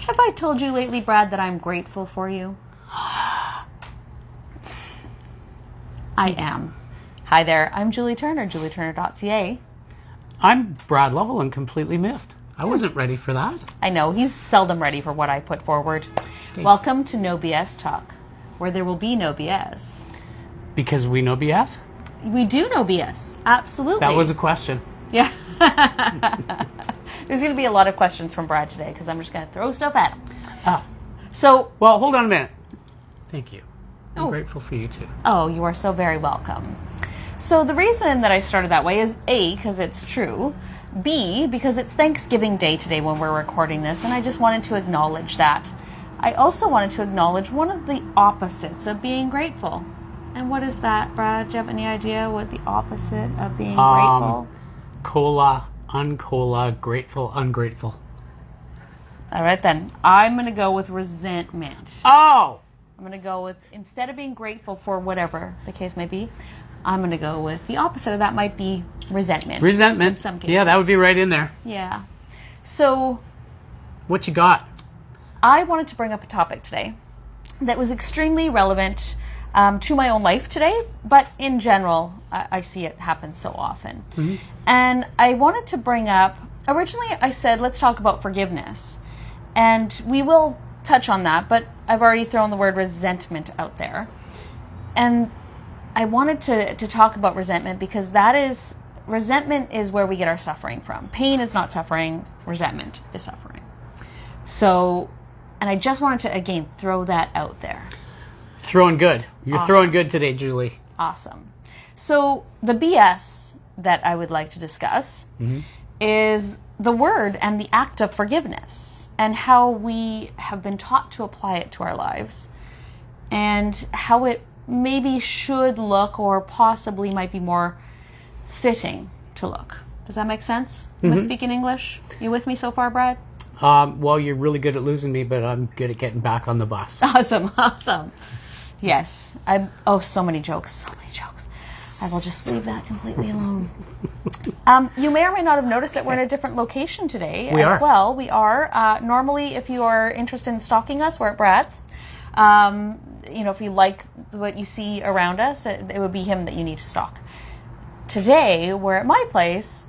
Have I told you lately, Brad, that I'm grateful for you? I am. Hi there, I'm JulieTurner, JulieTurner.ca. I'm BradLovell and completely miffed. I wasn't ready for that. I know, he's seldom ready for what I put forward. Welcome to No BS Talk, where there will be no BS. Because we know BS? We do know BS, absolutely. That was a question. Yeah. There's going to be a lot of questions from Brad today because I'm just going to throw stuff at him. So, well, hold on a minute. Thank you. I'm grateful for you too. Oh, you are so very welcome. So the reason that I started that way is A, because it's true. B, because it's Thanksgiving Day today when we're recording this, and I just wanted to acknowledge that. I also wanted to acknowledge one of the opposites of being grateful. And what is that, Brad? Do you have any idea what the opposite of being grateful? Cola, uncola, grateful, ungrateful. All right, then. I'm going to go with resentment. Oh! I'm going to go with, instead of being grateful for whatever the case may be, I'm going to go with the opposite of that might be resentment. Resentment. In some cases. Yeah, that would be right in there. Yeah. So, what you got? I wanted to bring up a topic today that was extremely relevant to my own life today, but in general, I see it happen so often. Mm-hmm. And I wanted to bring up, originally I said, let's talk about forgiveness. And we will touch on that, but I've already thrown the word resentment out there. And I wanted to talk about resentment because resentment is where we get our suffering from. Pain is not suffering, resentment is suffering. So, and I just wanted to, again, throw that out there. Throwing good. You're Awesome. Throwing good today, Julie. Awesome. So the BS that I would like to discuss is the word and the act of forgiveness and how we have been taught to apply it to our lives and how it maybe should look or possibly might be more fitting to look. Does that make sense? Am I speaking English? You with me so far, Brad? Well, you're really good at losing me, but I'm good at getting back on the bus. Awesome. Yes. So many jokes. I will just leave that completely alone. You may or may not have noticed that we're in a different location today well. We are. Normally, if you are interested in stalking us, we're at Brad's. If you like what you see around us, it would be him that you need to stalk. Today, we're at my place,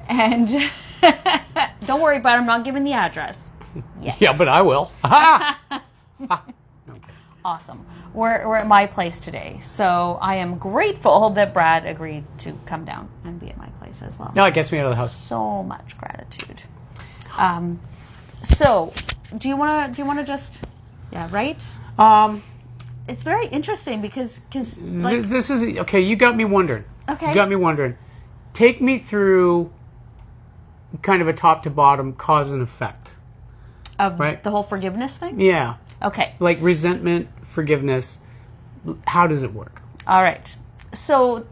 and don't worry about it, I'm not giving the address yet. Yeah, but I will. Awesome. We're at my place today, so I am grateful that Brad agreed to come down and be at my place as well. No, it gets me out of the house. So much gratitude. So, do you want to just, right? It's very interesting because like, this is okay. You got me wondering. Okay. You got me wondering. Take me through kind of a top to bottom cause and effect. Of the whole forgiveness thing? Yeah. Okay. Like resentment, forgiveness. How does it work? All right. So,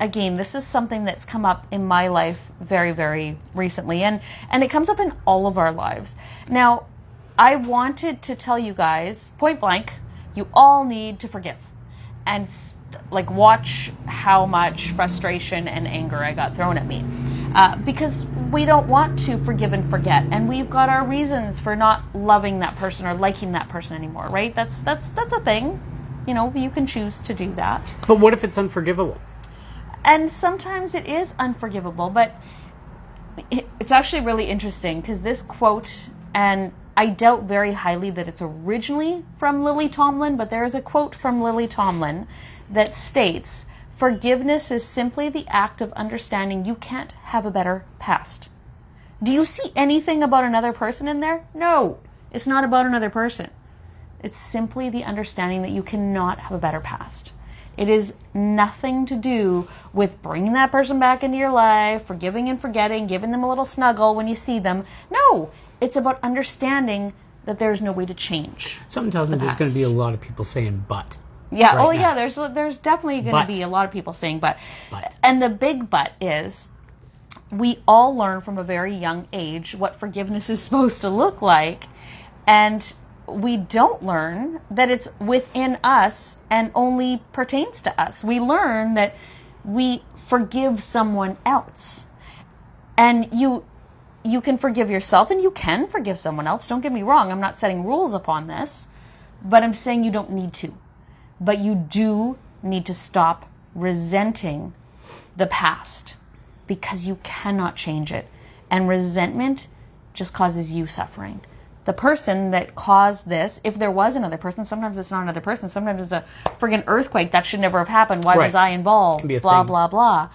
again, this is something that's come up in my life very, very recently, and it comes up in all of our lives. Now, I wanted to tell you guys, point blank, you all need to forgive. And watch how much frustration and anger I got thrown at me. Because we don't want to forgive and forget. And we've got our reasons for not loving that person or liking that person anymore, right? That's a thing. You can choose to do that. But what if it's unforgivable? And sometimes it is unforgivable, but it's actually really interesting because this quote, and I doubt very highly that it's originally from Lily Tomlin, but there is a quote from Lily Tomlin that states, "Forgiveness is simply the act of understanding you can't have a better past." Do you see anything about another person in there? No, it's not about another person. It's simply the understanding that you cannot have a better past. It is nothing to do with bringing that person back into your life, forgiving and forgetting, giving them a little snuggle when you see them. No, it's about understanding that there's no way to change. Something tells me there's going to be a lot of people saying but. Yeah, right now. Yeah, there's definitely going to be a lot of people saying but. And the big but is we all learn from a very young age what forgiveness is supposed to look like, and we don't learn that it's within us and only pertains to us. We learn that we forgive someone else. And you can forgive yourself and you can forgive someone else. Don't get me wrong. I'm not setting rules upon this, but I'm saying you don't need to. But you do need to stop resenting the past because you cannot change it. And resentment just causes you suffering. The person that caused this, if there was another person, sometimes it's not another person. Sometimes it's a friggin' earthquake. That should never have happened. Why was I involved? Blah, blah, blah.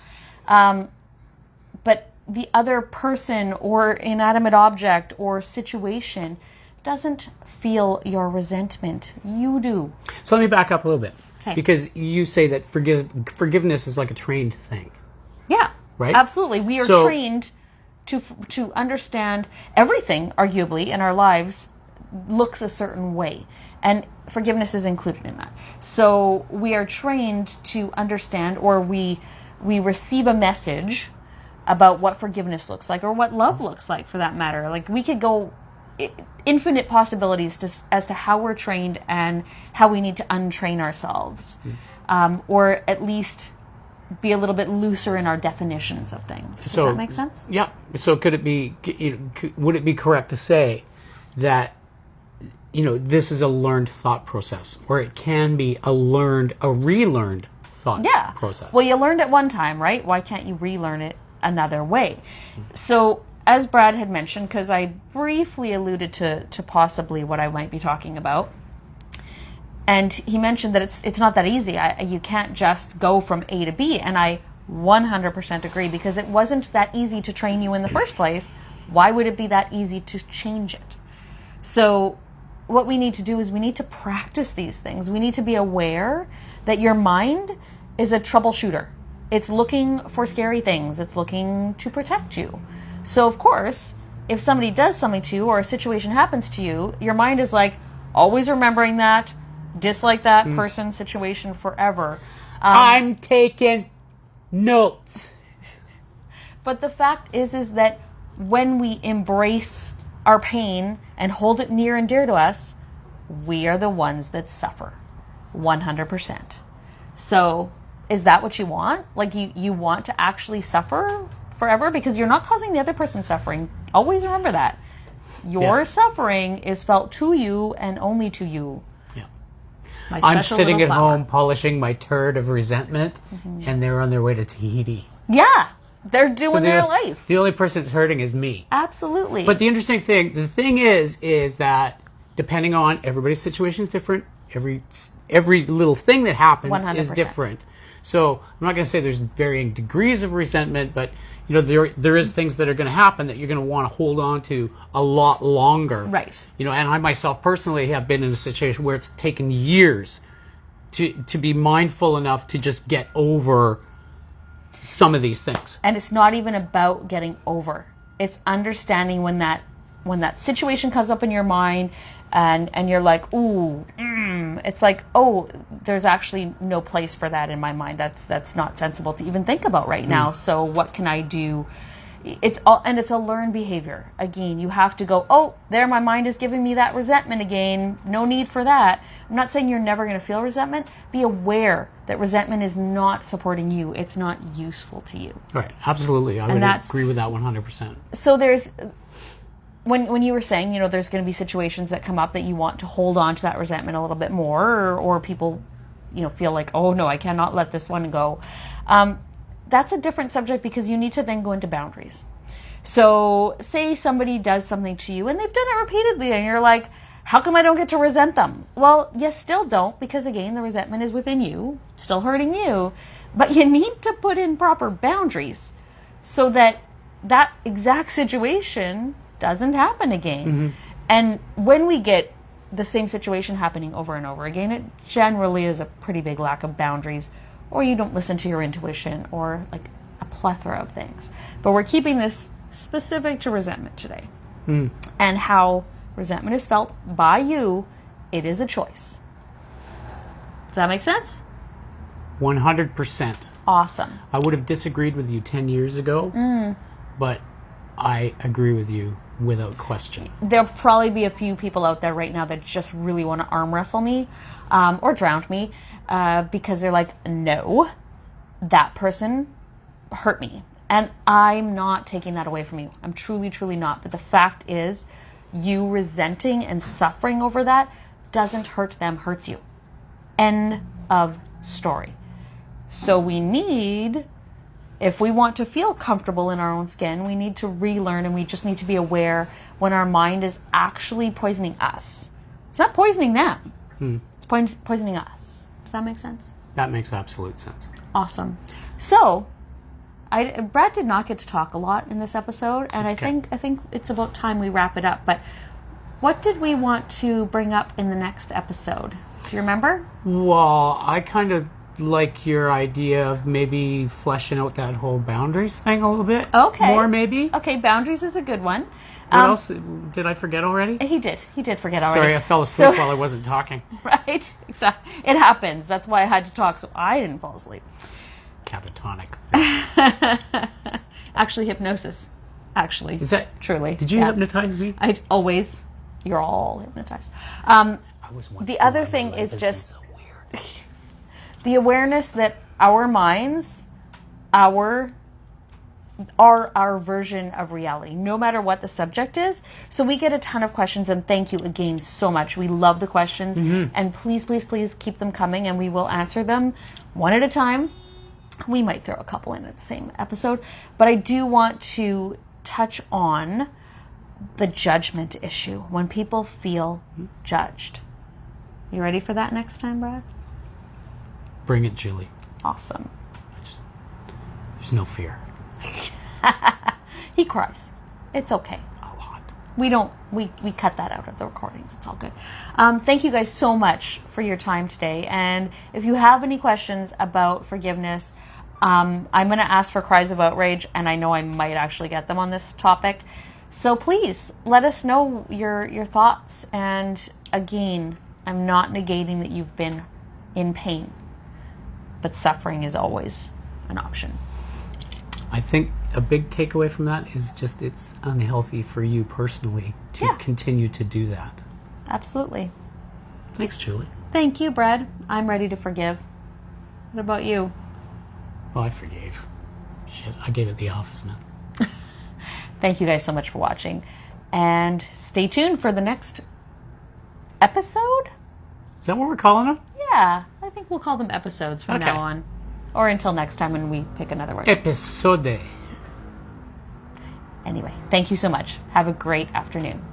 But the other person or inanimate object or situation doesn't feel your resentment. You do. So let me back up a little bit. Okay. Because you say that forgiveness is like a trained thing. Yeah. Right? Absolutely. We are trained to understand everything, arguably, in our lives looks a certain way. And forgiveness is included in that. So we are trained to understand, or we receive a message about what forgiveness looks like, or what love looks like, for that matter. Like, we could go infinite possibilities as to how we're trained and how we need to untrain ourselves, or at least be a little bit looser in our definitions of things. Does that make sense? Yeah. So would it be correct to say that, this is a learned thought process, or it can be a relearned thought process? Well, you learned it one time, right? Why can't you relearn it another way? So, as Brad had mentioned, because I briefly alluded to possibly what I might be talking about, and he mentioned that it's not that easy. You can't just go from A to B, and I 100% agree, because it wasn't that easy to train you in the first place. Why would it be that easy to change it? So what we need to do is we need to practice these things. We need to be aware that your mind is a troubleshooter. It's looking for scary things. It's looking to protect you. So, of course, if somebody does something to you or a situation happens to you, your mind is like, always remembering that, dislike that person, situation forever. I'm taking notes. But the fact is that when we embrace our pain and hold it near and dear to us, we are the ones that suffer 100%. So is that what you want? Like, you want to actually suffer forever? Because you're not causing the other person suffering. Always remember that. Your suffering is felt to you and only to you. Yeah. I'm sitting at home polishing my turd of resentment, and they're on their way to Tahiti. Yeah. They're doing their life. The only person that's hurting is me. Absolutely. But the interesting thing, is that depending on everybody's situation is different. Every little thing that happens 100%. is different. So I'm not going to say there's varying degrees of resentment, but there is things that are going to happen that you're going to want to hold on to a lot longer. Right. And I myself personally have been in a situation where it's taken years to be mindful enough to just get over some of these things. And it's not even about getting over. It's understanding when that situation comes up in your mind and you're like, ooh, it's like, oh, there's actually no place for that in my mind. That's not sensible to even think about right now. So what can I do? It's a learned behavior. Again, you have to go, oh, there, my mind is giving me that resentment again. No need for that. I'm not saying you're never going to feel resentment. Be aware that resentment is not supporting you. It's not useful to you. Right. Absolutely. I would agree with that 100%. So there's, when you were saying, there's going to be situations that come up that you want to hold on to that resentment a little bit more, or people, feel like, oh no, I cannot let this one go. That's a different subject, because you need to then go into boundaries. So say somebody does something to you and they've done it repeatedly and you're like, how come I don't get to resent them? Well, you still don't, because again, the resentment is within you, still hurting you, but you need to put in proper boundaries so that that exact situation doesn't happen again. And when we get the same situation happening over and over again, it generally is a pretty big lack of boundaries, or you don't listen to your intuition, or like a plethora of things. But we're keeping this specific to resentment today. And how resentment is felt by you. It is a choice. Does that make sense? 100%. Awesome. I would have disagreed with you 10 years ago, but I agree with you without question. There'll probably be a few people out there right now that just really want to arm wrestle me or drown me because they're like, no, that person hurt me. And I'm not taking that away from you. I'm truly, truly not. But the fact is, you resenting and suffering over that doesn't hurt them, hurts you. End of story. So we need, if we want to feel comfortable in our own skin, we need to relearn, and we just need to be aware when our mind is actually poisoning us. It's not poisoning them. It's poisoning us. Does that make sense? That makes absolute sense. Awesome. So, Brad did not get to talk a lot in this episode, and I think it's about time we wrap it up. But what did we want to bring up in the next episode? Do you remember? Well, I kind of like your idea of maybe fleshing out that whole boundaries thing a little bit. Okay. More maybe. Okay, boundaries is a good one. What else? Did I forget already? He did forget already. Sorry, I fell asleep while I wasn't talking. Right, exactly. It happens. That's why I had to talk, so I didn't fall asleep. Catatonic. Actually, hypnosis. Actually. Is that truly? Did you hypnotize me? I always. You're all hypnotized. The other thing is just so weird. the awareness that our minds, are our version of reality, no matter what the subject is. So we get a ton of questions, and thank you again so much. We love the questions, and please, please, please keep them coming, and we will answer them one at a time. We might throw a couple in at the same episode, but I do want to touch on the judgment issue, when people feel judged. You ready for that next time, Brad? Bring it, Julie. Awesome. There's no fear. He cries. It's okay. A lot. We cut that out of the recordings. It's all good. Thank you guys so much for your time today. And if you have any questions about forgiveness, I'm going to ask for cries of outrage, and I know I might actually get them on this topic. So please let us know your thoughts. And again, I'm not negating that you've been in pain, but suffering is always an option. I think a big takeaway from that is just it's unhealthy for you personally to continue to do that. Absolutely. Thanks, Julie. Thank you, Brad. I'm ready to forgive. What about you? Well, I forgave. Shit, I gave it the office, man. Thank you guys so much for watching. And stay tuned for the next episode? Is that what we're calling them? Yeah, I think we'll call them episodes from now on. Or until next time when we pick another word. Episode. Anyway, thank you so much. Have a great afternoon.